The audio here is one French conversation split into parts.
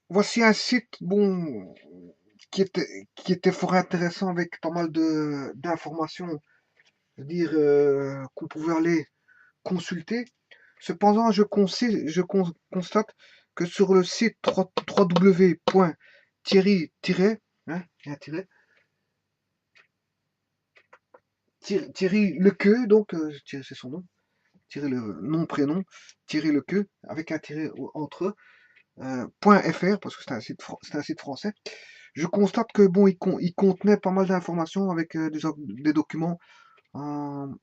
Voici un site, bon, qui était fort intéressant avec pas mal d'informations, dire qu'on pouvait aller consulter. Cependant, constate que sur le site 3w. Hein, il y a un Thierry Lequeux, donc Thierry, c'est son nom, Thierry le nom prénom, Thierry Lequeux avec un tiret entre eux, .fr parce que c'est un site français. Je constate que bon, il contenait pas mal d'informations avec des documents en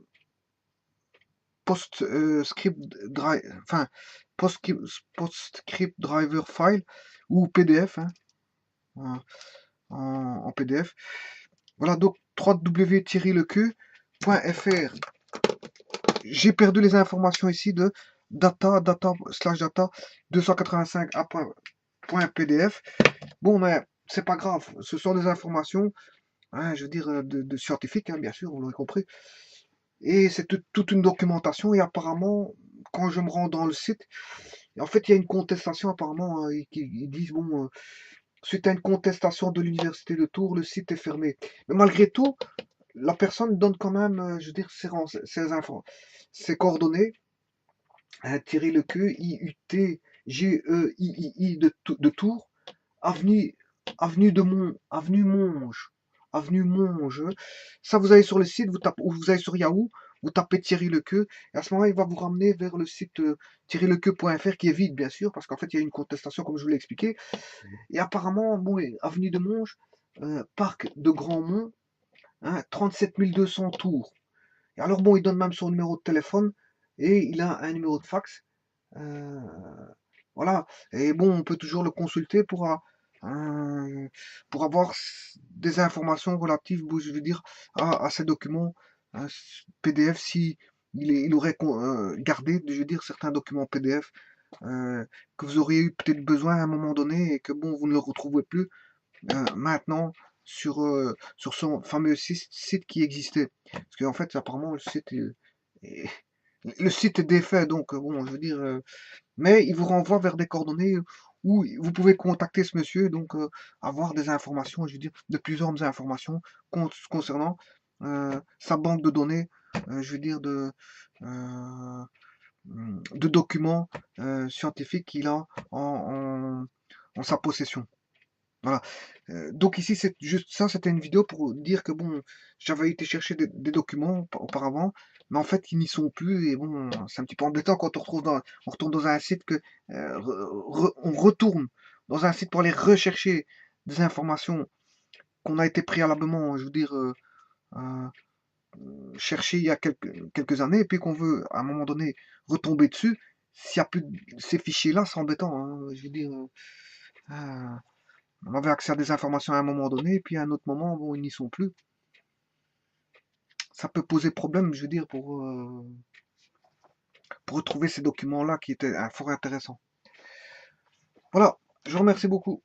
post-script drive, enfin post-script driver file ou PDF, hein, en, en PDF. Voilà, donc www.lequeux.fr. J'ai perdu les informations ici de data/data 285a.pdf. Bon, mais c'est pas grave, ce sont des informations, hein, je veux dire, de scientifiques, hein, bien sûr, vous l'aurez compris. Et c'est toute une documentation. Et apparemment, quand je me rends dans le site, en fait, il y a une contestation apparemment. Ils disent, bon, suite à une contestation de l'université de Tours, le site est fermé. Mais malgré tout, la personne donne quand même, je veux dire, ses coordonnées. Thierry Lequeux, IUT, GEII de Tours, avenue, avenue Monge. Avenue Monge. Ça, vous allez sur le site, ou vous allez sur Yahoo, vous tapez Thierry Lequeux, et à ce moment-là, il va vous ramener vers le site thierrylequeux.fr qui est vide, bien sûr, parce qu'en fait, il y a une contestation, comme je vous l'ai expliqué. Et apparemment, bon, avenue de Monge, parc de Grandmont, hein, 37 200 Tours. Et alors, bon, il donne même son numéro de téléphone, et il a un numéro de fax. Euh, voilà. Et bon, on peut toujours le consulter euh, pour avoir des informations relatives, je veux dire, à ces documents PDF si il aurait gardé, je veux dire, certains documents PDF que vous auriez eu peut-être besoin à un moment donné et que bon, vous ne le retrouvez plus maintenant sur son fameux site qui existait. Parce qu'en fait, apparemment, le site est défait, donc bon, je veux dire, mais il vous renvoie vers des coordonnées où vous pouvez contacter ce monsieur, donc avoir des informations, je veux dire, de plusieurs informations concernant sa banque de données, je veux dire, de documents scientifiques qu'il a en sa possession. Voilà. Donc ici, c'est juste ça, c'était une vidéo pour dire que bon, j'avais été chercher des documents auparavant, mais en fait, ils n'y sont plus, et bon, c'est un petit peu embêtant quand on retourne dans un site on retourne dans un site pour aller rechercher des informations qu'on a été préalablement, je veux dire, euh, chercher il y a quelques années, et puis qu'on veut, à un moment donné, retomber dessus. S'il n'y a plus ces fichiers-là, c'est embêtant, hein, je veux dire. Euh, on avait accès à des informations à un moment donné, et puis à un autre moment, bon, ils n'y sont plus. Ça peut poser problème, je veux dire, pour retrouver ces documents-là qui étaient fort intéressants. Voilà, je vous remercie beaucoup.